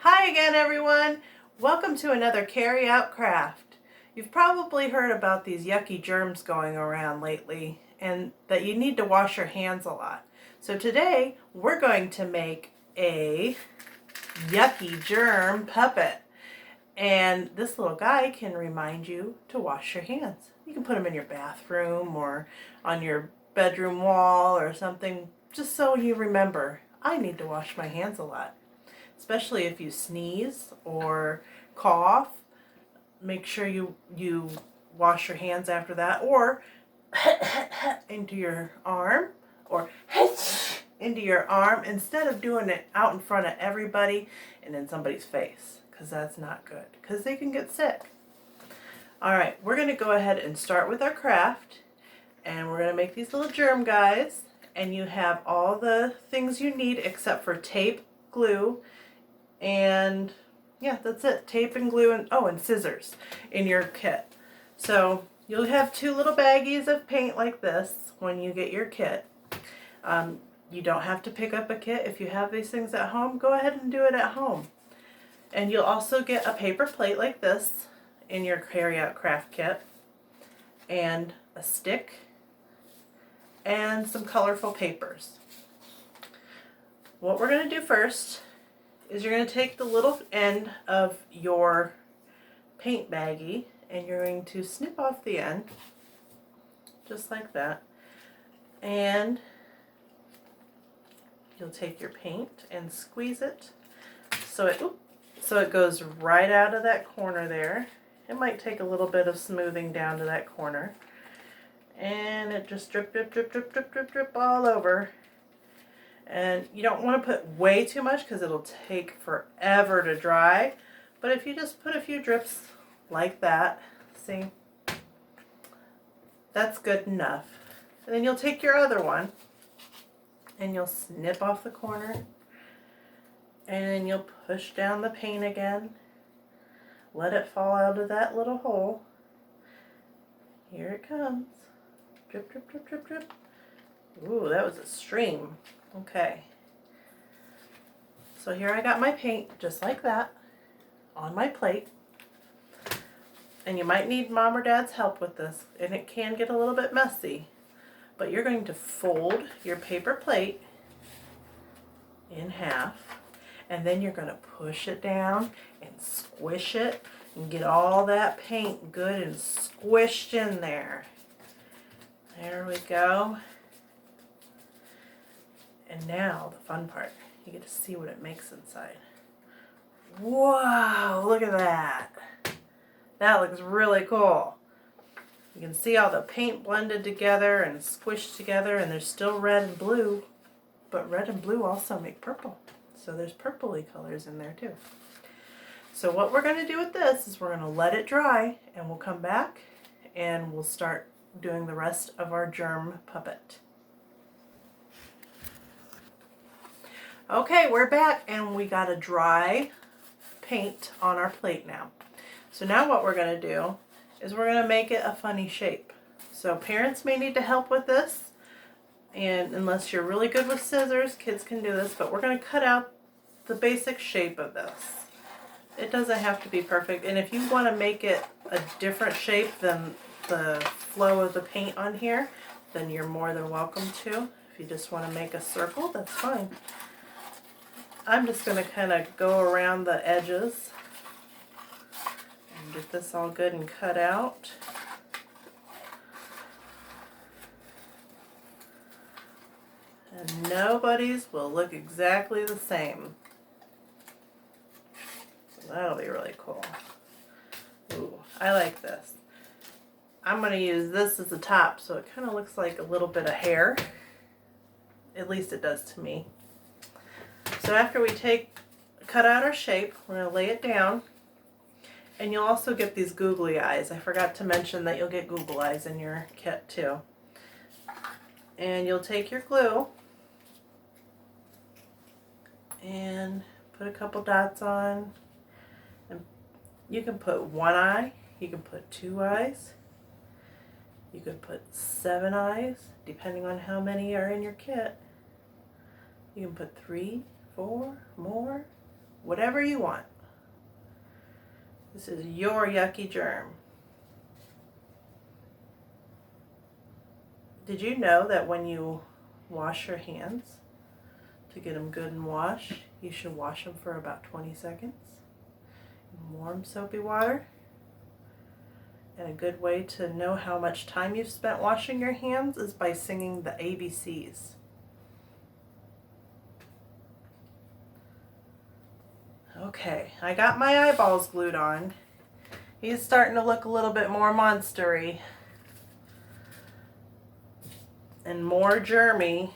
Hi again, everyone. Welcome to another carry out craft. You've probably heard about these yucky germs going around lately and that you need to wash your hands a lot. So today we're going to make a yucky germ puppet. And this little guy can remind you to wash your hands. You can put him in your bathroom or on your bedroom wall or something, just so you remember, I need to wash my hands a lot. Especially if you sneeze or cough, make sure you wash your hands after that, or into your arm, or into your arm, instead of doing it out in front of everybody and in somebody's face, because that's not good, because they can get sick. Alright, we're going to go ahead and start with our craft, and we're going to make these little germ guys, and you have all the things you need except for tape, glue, and yeah, that's it. Tape and glue and scissors in your kit. So you'll have two little baggies of paint like this when you get your kit. You don't have to pick up a kit. If you have these things at home, go ahead and do it at home. And you'll also get a paper plate like this in your carry-out craft kit, and a stick, and some colorful papers. What we're going to do first is you're going to take the little end of your paint baggie and you're going to snip off the end, just like that, and you'll take your paint and squeeze it so it goes right out of that corner there. It might take a little bit of smoothing down to that corner, and it just drip, drip, drip, drip, drip, drip, drip all over. And you don't want to put way too much because it'll take forever to dry. But if you just put a few drips like that, see, that's good enough. And then you'll take your other one and you'll snip off the corner, and then you'll push down the paint again. Let it fall out of that little hole. Here it comes. Drip, drip, drip, drip, drip. Ooh, that was a stream. Okay, so here I got my paint just like that on my plate, and you might need mom or dad's help with this, and it can get a little bit messy, but you're going to fold your paper plate in half, and then you're going to push it down and squish it and get all that paint good and squished in there. There we go. And now the fun part, you get to see what it makes inside. Wow, look at that. That looks really cool. You can see all the paint blended together and squished together, and there's still red and blue, but red and blue also make purple. So there's purpley colors in there too. So what we're going to do with this is we're going to let it dry, and we'll come back and we'll start doing the rest of our germ puppet. Okay, we're back, and we got a dry paint on our plate now. So now what we're going to do is we're going to make it a funny shape. So parents may need to help with this, and unless you're really good with scissors, kids can do this, but we're going to cut out the basic shape of this. It doesn't have to be perfect, and if you want to make it a different shape than the flow of the paint on here, then you're more than welcome to. If you just want to make a circle, that's fine. I'm just going to kind of go around the edges and get this all good and cut out. And nobody's will look exactly the same. So that'll be really cool. Ooh, I like this. I'm going to use this as the top so it kind of looks like a little bit of hair. At least it does to me. So after we cut out our shape, we're going to lay it down, and you'll also get these googly eyes. I forgot to mention that you'll get Google eyes in your kit too. And you'll take your glue and put a couple dots on. And you can put one eye, you can put two eyes, you could put 7 eyes, depending on how many are in your kit. You can put 3, 4 more. whatever you want. This is your yucky germ. Did you know that when you wash your hands, to get them good and washed, you should wash them for about 20 seconds in warm soapy water? And a good way to know how much time you've spent washing your hands is by singing the ABCs. Okay, I got my eyeballs glued on. He's starting to look a little bit more monstery and more germy.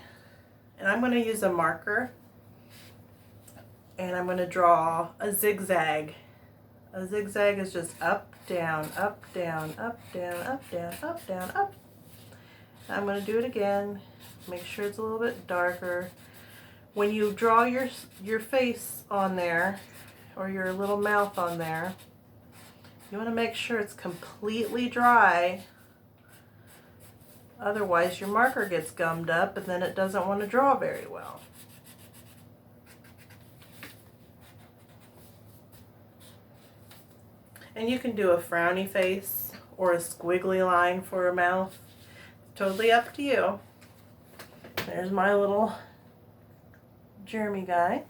And I'm going to use a marker and I'm going to draw a zigzag. A zigzag is just up, down, up, down, up, down, up, down, up, down, up. I'm going to do it again. Make sure it's a little bit darker. When you draw your face on there, or your little mouth on there, you want to make sure it's completely dry. Otherwise your marker gets gummed up and then it doesn't want to draw very well. And you can do a frowny face or a squiggly line for a mouth. Totally up to you. There's my little germy guy.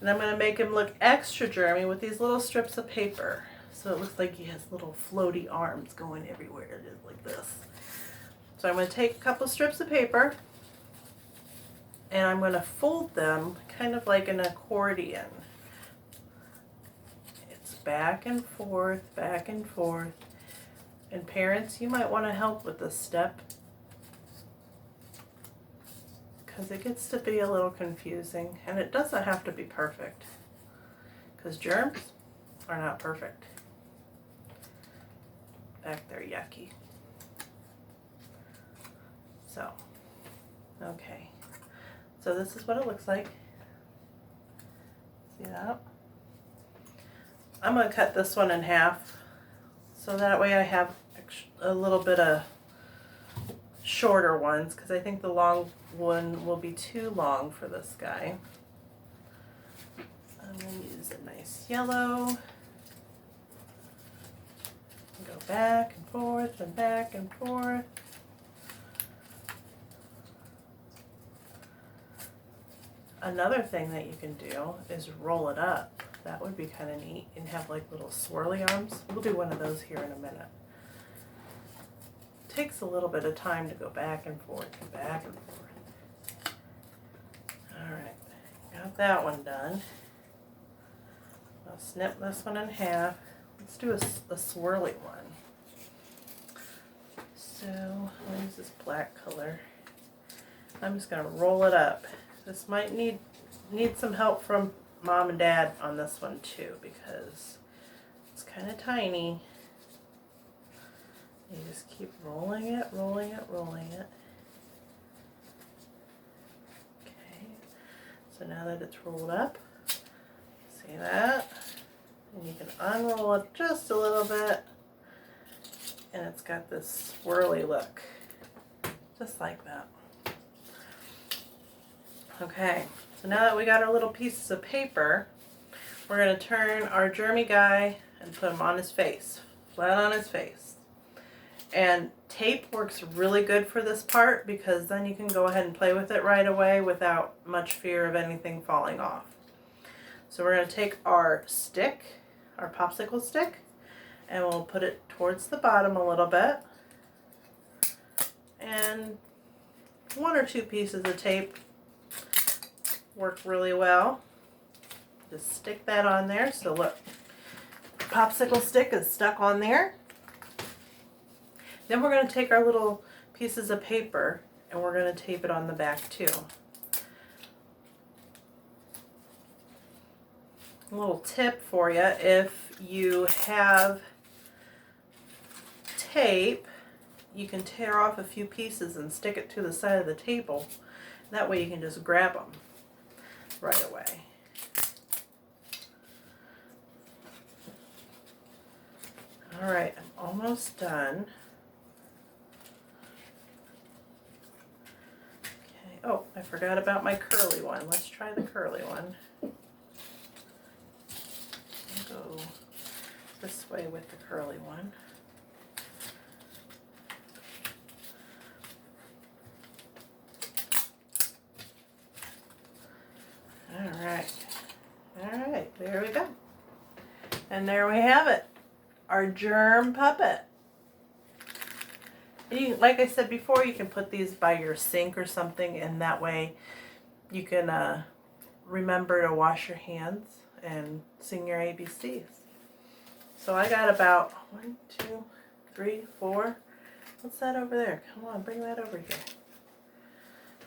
And I'm going to make him look extra germy with these little strips of paper. So it looks like he has little floaty arms going everywhere. It is like this. So I'm going to take a couple strips of paper and I'm going to fold them kind of like an accordion. It's back and forth, back and forth. And parents, you might want to help with this step because it gets to be a little confusing, and it doesn't have to be perfect because germs are not perfect. Back there, yucky. So, okay. So this is what it looks like. See that? I'm going to cut this one in half so that way I have a little bit of shorter ones because I think the long one will be too long for this guy. I'm going to use a nice yellow. Go back and forth and back and forth. Another thing that you can do is roll it up. That would be kind of neat and have like little swirly arms. We'll do one of those here in a minute. It takes a little bit of time to go back and forth and back and forth. Alright, got that one done. I'll snip this one in half. Let's do a swirly one. So I'll use this black color. I'm just going to roll it up. This might need some help from Mom and Dad on this one too because it's kind of tiny. You just keep rolling it, rolling it, rolling it. Okay, so now that it's rolled up, see that? And you can unroll it just a little bit and it's got this swirly look, just like that. Okay, so now that we got our little pieces of paper, we're going to turn our germy guy and put him on his face, flat on his face. And tape works really good for this part because then you can go ahead and play with it right away without much fear of anything falling off. So we're going to take our stick, our popsicle stick, and we'll put it towards the bottom a little bit. And one or two pieces of tape work really well. Just stick that on there. So look, popsicle stick is stuck on there. Then we're going to take our little pieces of paper and we're going to tape it on the back too. A little tip for you, if you have tape, you can tear off a few pieces and stick it to the side of the table. That way you can just grab them right away. Alright, I'm almost done. Okay, oh, I forgot about my curly one. Let's try the curly one. way with the curly one. All right, there we go. And there we have it, our germ puppet. Like I said before, you can put these by your sink or something, and that way you can remember to wash your hands and sing your ABCs. So I got about 1, 2, 3, 4. What's that over there? Come on, bring that over here.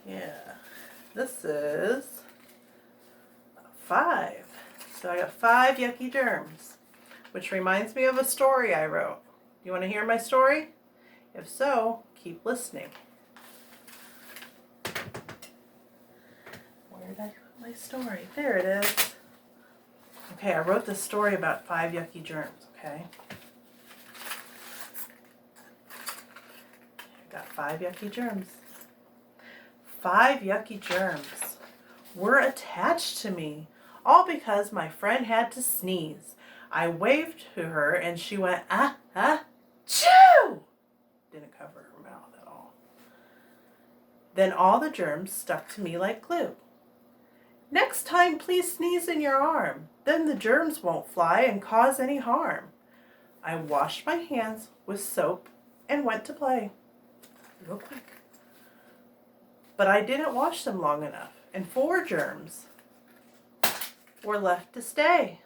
Yeah, this is 5. So I got 5 yucky germs, which reminds me of a story I wrote. You want to hear my story? If so, keep listening. Where did I put my story? There it is. Okay, I wrote this story about 5 yucky germs, okay? I got 5 yucky germs. 5 yucky germs were attached to me, all because my friend had to sneeze. I waved to her and she went, ah, ah, choo! Didn't cover her mouth at all. Then all the germs stuck to me like glue. Next time, please sneeze in your arm. Then the germs won't fly and cause any harm. I washed my hands with soap and went to play. Real quick. But I didn't wash them long enough, and 4 germs were left to stay.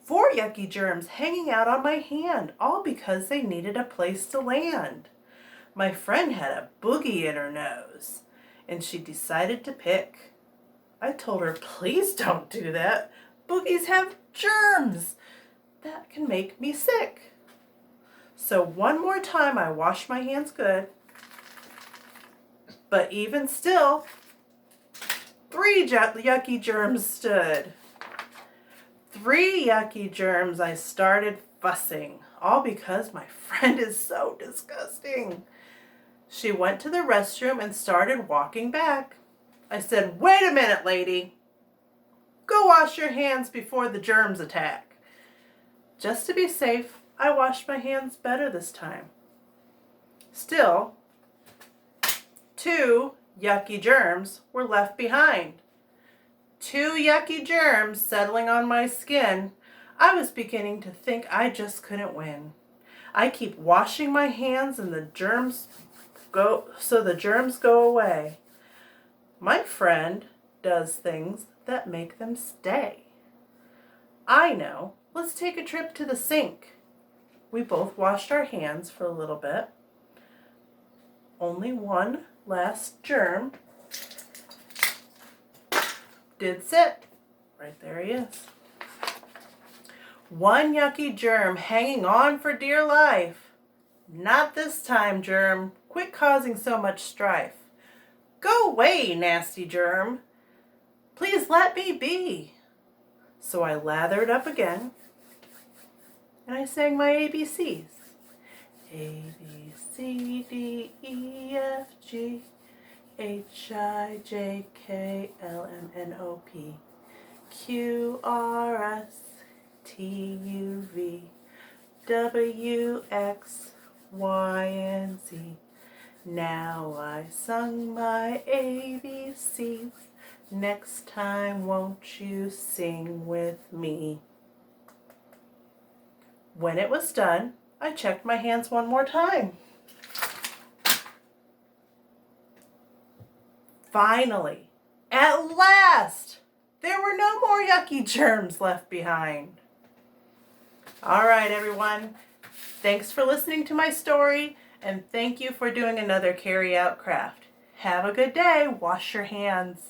4 yucky germs hanging out on my hand, all because they needed a place to land. My friend had a boogie in her nose, and she decided to pick. I told her, please don't do that. Boogies have germs. That can make me sick. So one more time I washed my hands good. But even still, 3 yucky germs stood. 3 yucky germs I started fussing, all because my friend is so disgusting. She went to the restroom and started walking back. I said, wait a minute, lady. Go wash your hands before the germs attack. Just to be safe, I washed my hands better this time. Still, 2 yucky germs were left behind. 2 yucky germs settling on my skin. I was beginning to think I just couldn't win. I keep washing my hands and the germs go away. My friend does things that make them stay. I know. Let's take a trip to the sink. We both washed our hands for a little bit. Only one last germ did sit. Right there he is. 1 yucky germ hanging on for dear life. Not this time, germ. Quit causing so much strife. Go away, nasty germ. Please let me be. So I lathered up again and I sang my ABCs. A, B, C, D, E, F, G, H, I, J, K, L, M, N, O, P, Q, R, S, T, U, V, W, X, Y, and Z. Now I sung my ABCs. Next time, won't you sing with me? When it was done, I checked my hands one more time. Finally, at last, there were no more yucky germs left behind. All right, everyone. Thanks for listening to my story, and thank you for doing another carry-out craft. Have a good day. Wash your hands.